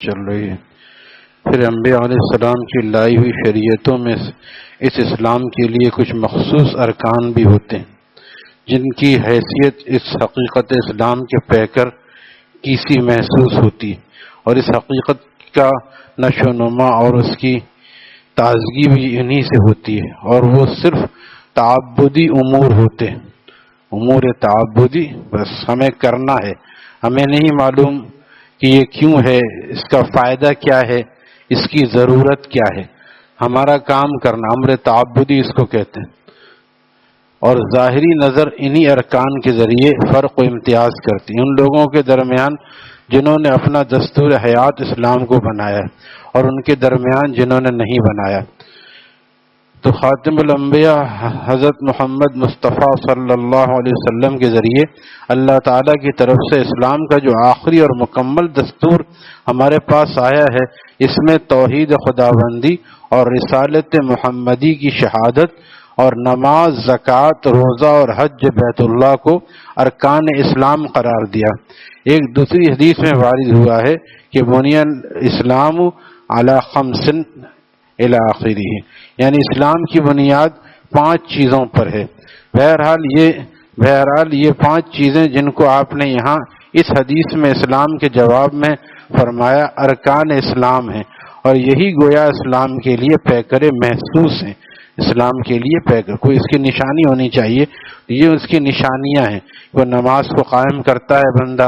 چل رہی ہے۔ پھر انبیاء علیہ السلام کی لائی ہوئی شریعتوں میں اس اسلام کے لیے کچھ مخصوص ارکان بھی ہوتے ہیں جن کی حیثیت اس حقیقت اسلام کے پیکر کی سی محسوس ہوتی ہے، اور اس حقیقت کا نشو و نما اور اس کی تازگی بھی انہی سے ہوتی ہے، اور وہ صرف تعبدی امور ہوتے ہیں، امور تعبدی، بس ہمیں کرنا ہے، ہمیں نہیں معلوم کہ یہ کیوں ہے، اس کا فائدہ کیا ہے، اس کی ضرورت کیا ہے، ہمارا کام کرنا، امر تعبدی اس کو کہتے ہیں۔ اور ظاہری نظر انہی ارکان کے ذریعے فرق و امتیاز کرتی ہیں ان لوگوں کے درمیان جنہوں نے اپنا دستور حیات اسلام کو بنایا اور ان کے درمیان جنہوں نے نہیں بنایا۔ تو خاتم الانبیاء حضرت محمد مصطفیٰ صلی اللہ علیہ وسلم کے ذریعے اللہ تعالیٰ کی طرف سے اسلام کا جو آخری اور مکمل دستور ہمارے پاس آیا ہے، اس میں توحید خداوندی اور رسالت محمدی کی شہادت اور نماز، زکوٰۃ، روزہ اور حج بیت اللہ کو ارکان اسلام قرار دیا۔ ایک دوسری حدیث میں وارد ہوا ہے کہ بنی الاسلام علی خمس الی آخرہ، یعنی اسلام کی بنیاد 5 چیزوں پر ہے۔ بہرحال یہ 5 چیزیں جن کو آپ نے یہاں اس حدیث میں اسلام کے جواب میں فرمایا ارکان اسلام ہیں، اور یہی گویا اسلام کے لیے پیکر محسوس ہیں۔ اسلام کے لیے پیکر، کوئی اس کی نشانی ہونی چاہیے، یہ اس کی نشانیاں ہیں۔ وہ نماز کو قائم کرتا ہے بندہ،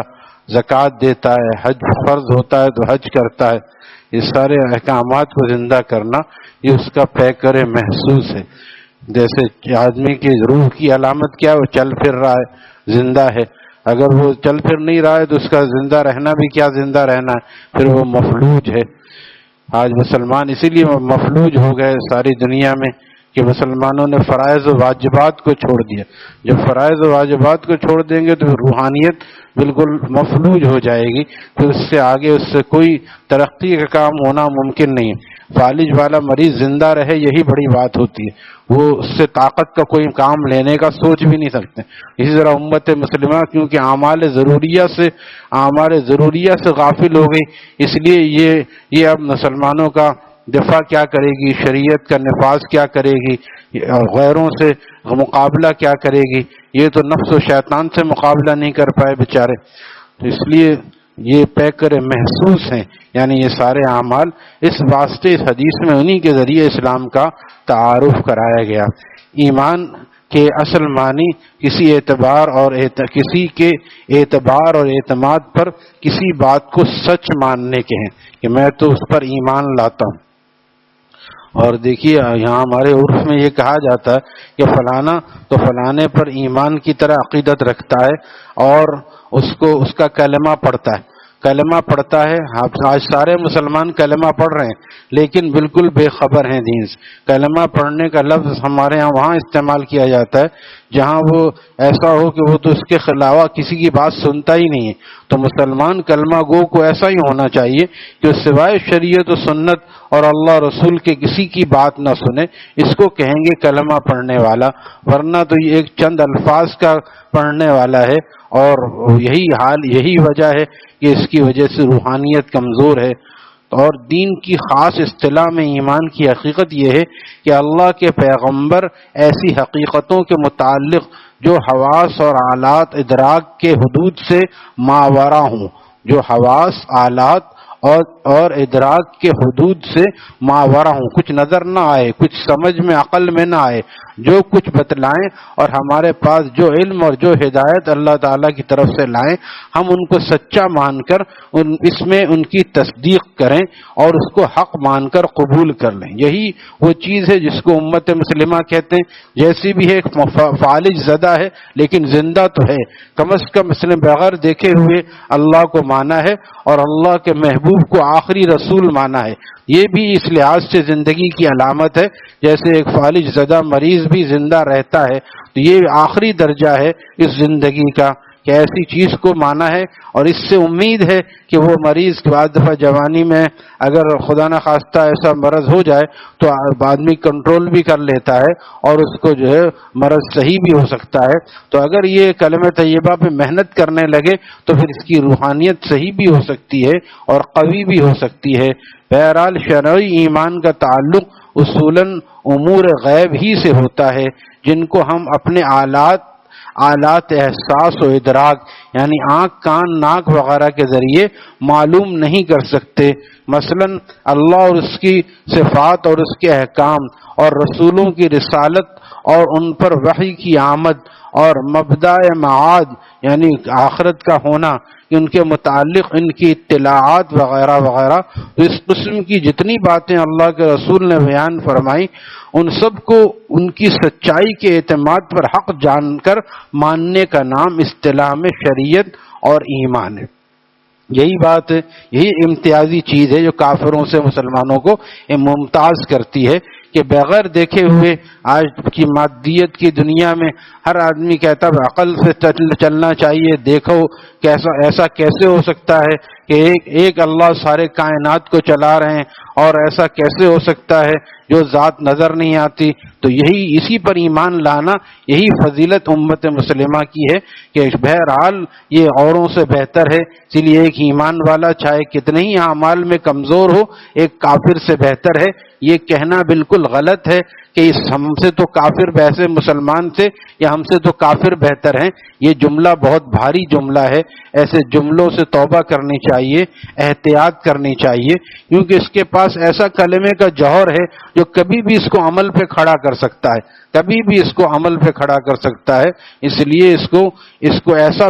زکوٰۃ دیتا ہے، حج فرض ہوتا ہے تو حج کرتا ہے، یہ سارے احکامات کو زندہ کرنا یہ اس کا پیکر محسوس ہے۔ جیسے آدمی کی روح کی علامت کیا ہے، وہ چل پھر رہا ہے، زندہ ہے۔ اگر وہ چل پھر نہیں رہا ہے تو اس کا زندہ رہنا بھی کیا زندہ رہنا ہے، پھر وہ مفلوج ہے۔ آج مسلمان اسی لیے مفلوج ہو گئے ساری دنیا میں کہ مسلمانوں نے فرائض و واجبات کو چھوڑ دیا۔ جب فرائض و واجبات کو چھوڑ دیں گے تو روحانیت بالکل مفلوج ہو جائے گی، پھر اس سے آگے اس سے کوئی ترقی کا کام ہونا ممکن نہیں ہے۔ فالج والا مریض زندہ رہے یہی بڑی بات ہوتی ہے، وہ اس سے طاقت کا کوئی کام لینے کا سوچ بھی نہیں سکتے۔ اسی طرح امت مسلمہ کیونکہ اعمال ضروریہ سے غافل ہو گئی، اس لیے یہ اب مسلمانوں کا دفاع کیا کرے گی، شریعت کا نفاذ کیا کرے گی، غیروں سے مقابلہ کیا کرے گی، یہ تو نفس و شیطان سے مقابلہ نہیں کر پائے بیچارے۔ تو اس لیے یہ پیکر محسوس ہیں، یعنی یہ سارے اعمال اس واسطے اس حدیث میں انہی کے ذریعے اسلام کا تعارف کرایا گیا۔ ایمان کے اصل معنی کسی کے اعتبار اور اعتماد پر کسی بات کو سچ ماننے کے ہیں کہ میں تو اس پر ایمان لاتا ہوں۔ اور دیکھیے یہاں ہمارے عرف میں یہ کہا جاتا ہے کہ فلانا تو فلانے پر ایمان کی طرح عقیدت رکھتا ہے اور اس کا کلمہ پڑھتا ہے، آج سارے مسلمان کلمہ پڑھ رہے ہیں لیکن بالکل بے خبر ہیں دین سے۔ کلمہ پڑھنے کا لفظ ہمارے ہاں وہاں استعمال کیا جاتا ہے جہاں وہ ایسا ہو کہ وہ تو اس کے علاوہ کسی کی بات سنتا ہی نہیں ہے۔ تو مسلمان کلمہ گو کو ایسا ہی ہونا چاہیے کہ سوائے شریعت و سنت اور اللہ رسول کے کسی کی بات نہ سنے، اس کو کہیں گے کلمہ پڑھنے والا، ورنہ تو یہ ایک چند الفاظ کا پڑھنے والا ہے۔ اور یہی وجہ ہے کہ اس کی وجہ سے روحانیت کمزور ہے۔ اور دین کی خاص اصطلاح میں ایمان کی حقیقت یہ ہے کہ اللہ کے پیغمبر ایسی حقیقتوں کے متعلق جو حواس اور آلات ادراک کے حدود سے ماوراء ہوں، جو حواس، آلات اور ادراک کے حدود سے ماوراء ہوں، کچھ نظر نہ آئے، کچھ سمجھ میں عقل میں نہ آئے، جو کچھ بتلائیں اور ہمارے پاس جو علم اور جو ہدایت اللہ تعالیٰ کی طرف سے لائیں، ہم ان کو سچا مان کر اس میں ان کی تصدیق کریں اور اس کو حق مان کر قبول کر لیں۔ یہی وہ چیز ہے جس کو امت مسلمہ کہتے ہیں۔ جیسی بھی ہے فالج زدہ ہے لیکن زندہ تو ہے، کم از کم اس نے بغیر دیکھے ہوئے اللہ کو مانا ہے اور اللہ کے محبوب کو آخری رسول مانا ہے۔ یہ بھی اس لحاظ سے زندگی کی علامت ہے، جیسے ایک فالج زدہ مریض بھی زندہ رہتا ہے تو یہ آخری درجہ ہے اس زندگی کا کہ ایسی چیز کو مانا ہے اور اس سے امید ہے کہ وہ مریض بعد دفعہ جوانی میں اگر خدا نخواستہ ایسا مرض ہو جائے تو آدمی کنٹرول بھی کر لیتا ہے اور اس کو جو ہے مرض صحیح بھی ہو سکتا ہے. تو اگر یہ کلمہ طیبہ پہ محنت کرنے لگے تو پھر اس کی روحانیت صحیح بھی ہو سکتی ہے اور قوی بھی ہو سکتی ہے. بہرحال شرعی ایمان کا تعلق اصولاً امور غیب ہی سے ہوتا ہے جن کو ہم اپنے آلات احساس و ادراک یعنی آنکھ کان ناک وغیرہ کے ذریعے معلوم نہیں کر سکتے. مثلا اللہ اور اس کی صفات اور اس کے احکام اور رسولوں کی رسالت اور ان پر وحی کی آمد اور مبدأ معاد یعنی آخرت کا ہونا، ان کے متعلق ان کی اطلاعات وغیرہ وغیرہ. تو اس قسم کی جتنی باتیں اللہ کے رسول نے بیان فرمائی ان سب کو ان کی سچائی کے اعتماد پر حق جان کر ماننے کا نام اصطلاح میں شریعت اور ایمان ہے. یہی بات ہے، یہی امتیازی چیز ہے جو کافروں سے مسلمانوں کو ممتاز کرتی ہے کہ بغیر دیکھے ہوئے آج کی مادیت کی دنیا میں ہر آدمی کہتا ہے عقل سے چلنا چاہیے. دیکھو ایسا کیسے ہو سکتا ہے کہ ایک اللہ سارے کائنات کو چلا رہے ہیں، اور ایسا کیسے ہو سکتا ہے جو ذات نظر نہیں آتی. تو اسی پر ایمان لانا، یہی فضیلت امت مسلمہ کی ہے کہ بہرحال یہ اوروں سے بہتر ہے. اسی لیے ایک ایمان والا چاہے کتنے ہی اعمال میں کمزور ہو ایک کافر سے بہتر ہے. یہ کہنا بالکل غلط ہے کہ ہم سے تو کافر ویسے مسلمان سے یا ہم سے تو کافر بہتر ہیں. یہ جملہ بہت بھاری جملہ ہے. ایسے جملوں سے توبہ کرنی چاہیے، احتیاط کرنی چاہیے، کیونکہ اس کے پاس ایسا کلمے کا جوہر ہے جو کبھی بھی اس کو عمل پہ کھڑا کر سکتا ہے، کبھی بھی اس کو عمل پہ کھڑا کر سکتا ہے. اس لیے اس کو ایسا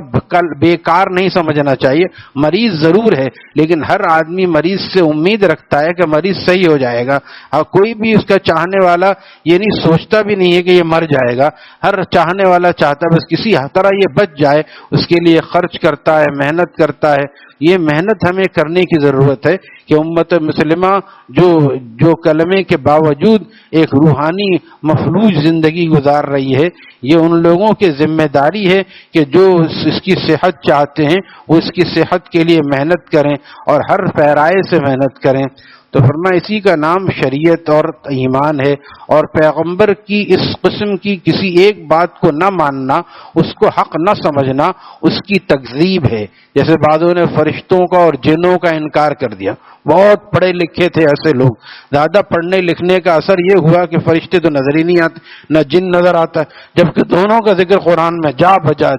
بیکار نہیں سمجھنا چاہیے. مریض ضرور ہے لیکن ہر آدمی مریض سے امید رکھتا ہے کہ مریض صحیح ہو جائے گا. اور کوئی بھی اس کا چاہنے والا یہ نہیں سوچتا بھی نہیں ہے کہ یہ مر جائے گا. ہر چاہنے والا چاہتا ہے بس کسی طرح یہ بچ جائے، اس کے لیے خرچ کرتا ہے، محنت کرتا ہے. یہ محنت ہمیں کرنے کی ضرورت ہے کہ امت مسلمہ جو کلمے کے باوجود ایک روحانی مفلوج زندگی گزار رہی ہے، یہ ان لوگوں کی ذمہ داری ہے کہ جو اس کی صحت چاہتے ہیں وہ اس کی صحت کے لیے محنت کریں اور ہر پیرائے سے محنت کریں. تو فرمایا اسی کا نام شریعت اور ایمان ہے. اور پیغمبر کی اس قسم کی کسی ایک بات کو نہ ماننا، اس کو حق نہ سمجھنا، اس کی تکذیب ہے. جیسے بعضوں نے فرشتوں کا اور جنوں کا انکار کر دیا. بہت پڑھے لکھے تھے ایسے لوگ، زیادہ پڑھنے لکھنے کا اثر یہ ہوا کہ فرشتے تو نظر ہی نہیں آتے، نہ جن نظر آتا ہے، جبکہ دونوں کا ذکر قرآن میں جا بجا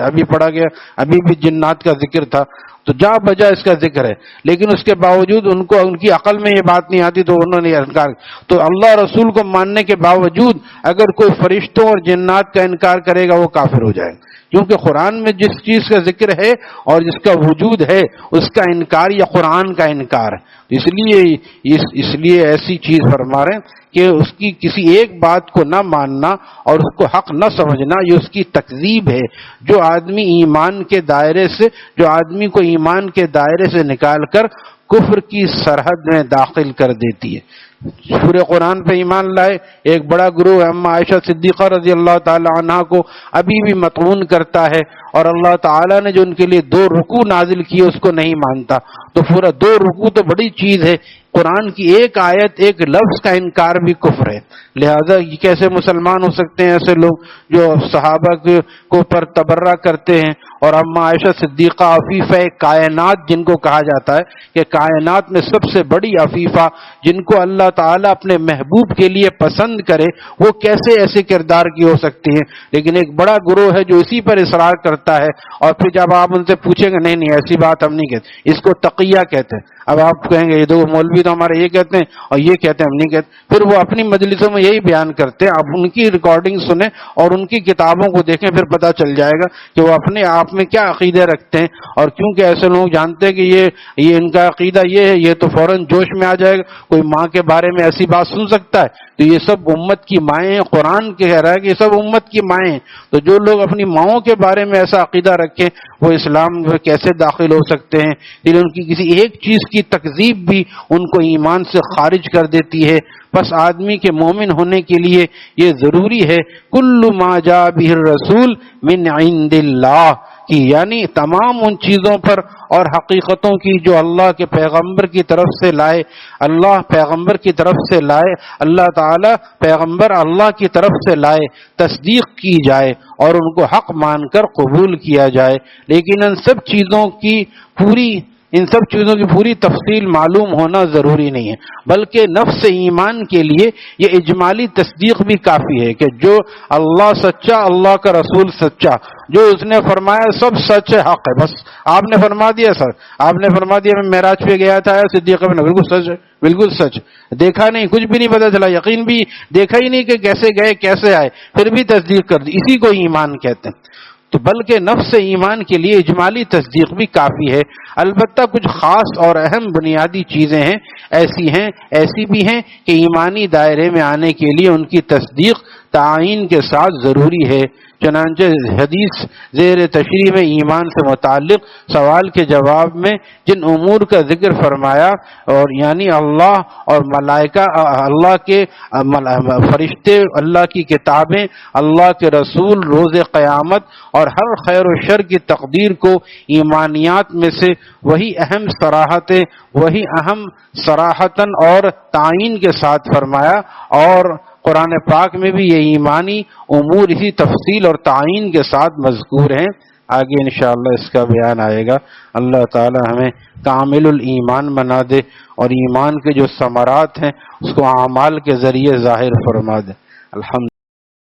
ابھی پڑھا گیا. ابھی بھی جنات کا ذکر تھا تو جا بجا اس کا ذکر ہے، لیکن اس کے باوجود ان کی عقل میں یہ بات نہیں آتی تو انہوں نے انکار. تو اللہ رسول کو ماننے کے باوجود اگر کوئی فرشتوں اور جنات کا انکار کرے گا وہ کافر ہو جائے گا، کیونکہ قرآن میں جس چیز کا ذکر ہے اور جس کا وجود ہے اس کا انکار یا قرآن کا انکار ہے. اس لیے ایسی چیز فرما رہے ہیں کہ اس کی کسی ایک بات کو نہ ماننا اور اس کو حق نہ سمجھنا یہ اس کی تکذیب ہے. جو آدمی کو ایمان کے دائرے سے نکال کر کفر کی سرحد میں داخل کر دیتی ہے. پورے قرآن پہ ایمان لائے ایک بڑا گروہ اما عائشہ صدیقہ رضی اللہ تعالی عنہا کو ابھی بھی مطعون کرتا ہے، اور اللہ تعالیٰ نے جو ان کے لیے 2 رکوع نازل کیے اس کو نہیں مانتا. تو پورا 2 رکوع تو بڑی چیز ہے، قرآن کی ایک آیت ایک لفظ کا انکار بھی کفر ہے. لہذا یہ کیسے مسلمان ہو سکتے ہیں ایسے لوگ جو صحابہ کو پر تبرہ کرتے ہیں. اور اما عائشہ صدیقہ عفیفہ کائنات جن کو کہا جاتا ہے کہ کائنات میں سب سے بڑی عفیفہ، جن کو اللہ تعالیٰ اپنے محبوب کے لیے پسند کرے، وہ کیسے ایسے کردار کی ہو سکتی ہیں. لیکن ایک بڑا گروہ ہے جو اسی پر اصرار کرتا ہے، اور پھر جب آپ ان سے پوچھیں گے نہیں ایسی بات ہم نہیں کہتے، اس کو تقیہ کہتے ہیں. اب آپ کہیں گے یہ دو مولوی تو ہمارے یہ کہتے ہیں اور یہ کہتے ہیں ہم نہیں کہتے. پھر وہ اپنی مجلسوں میں یہی بیان کرتے ہیں. آپ ان کی ریکارڈنگ سنیں اور ان کی کتابوں کو دیکھیں، پھر پتہ چل جائے گا کہ وہ اپنے آپ میں کیا عقیدے رکھتے ہیں. اور کیونکہ ایسے لوگ جانتے ہیں کہ یہ ان کا عقیدہ یہ ہے، یہ تو فوراً جوش میں آ جائے گا. کوئی ماں کے بارے میں ایسی بات سن سکتا ہے؟ تو یہ سب امت کی مائیں ہیں. قرآن کہہ رہا ہے کہ یہ سب امت کی مائیں ہیں. تو جو لوگ اپنی ماؤں کے بارے میں ایسا عقیدہ رکھیں وہ اسلام میں کیسے داخل ہو سکتے ہیں؟ لیکن ان کی کسی ایک چیز کی تکذیب بھی ان کو ایمان سے خارج کر دیتی ہے. بس آدمی کے مومن ہونے کے لیے یہ ضروری ہے کل ما جاء بہ الرسول من عند اللہ، کی، یعنی تمام ان چیزوں پر اور حقیقتوں کی جو اللہ کے پیغمبر کی طرف سے لائے، اللہ پیغمبر کی طرف سے لائے، اللہ تعالی پیغمبر اللہ کی طرف سے لائے، تصدیق کی جائے اور ان کو حق مان کر قبول کیا جائے۔ لیکن ان سب چیزوں کی پوری تفصیل معلوم ہونا ضروری نہیں ہے، بلکہ نفس ایمان کے لیے یہ اجمالی تصدیق بھی کافی ہے کہ جو اللہ سچا، اللہ کا رسول سچا، جو اس نے فرمایا سب سچ ہے، حق ہے، بس آپ نے فرما دیا سر، آپ نے فرما دیا میں معراج پہ گیا تھا صدیق ابن، بالکل سچ ہے، بالکل سچ، دیکھا نہیں، کچھ بھی نہیں پتا چلا، یقین بھی دیکھا ہی نہیں کہ کیسے گئے کیسے آئے، پھر بھی تصدیق کر دی، اسی کو ایمان کہتے ہیں۔ تو بلکہ نفس ایمان کے لیے اجمالی تصدیق بھی کافی ہے، البتہ کچھ خاص اور اہم بنیادی چیزیں ہیں، ایسی بھی ہیں کہ ایمانی دائرے میں آنے کے لیے ان کی تصدیق تعین کے ساتھ ضروری ہے۔ چنانچہ حدیث زیر تشریح میں ایمان سے متعلق سوال کے جواب میں جن امور کا ذکر فرمایا، اور یعنی اللہ اور ملائکہ، اللہ کے فرشتے، اللہ کی کتابیں، اللہ کے رسول، روز قیامت اور ہر خیر و شر کی تقدیر کو ایمانیات میں سے وہی اہم صراحتاً اور تعین کے ساتھ فرمایا، اور قرآن پاک میں بھی یہ ایمانی امور اسی تفصیل اور تعین کے ساتھ مذکور ہیں۔ آگے انشاءاللہ اس کا بیان آئے گا۔ اللہ تعالی ہمیں کامل الایمان بنا دے اور ایمان کے جو ثمرات ہیں اس کو اعمال کے ذریعے ظاہر فرما دے۔ الحمد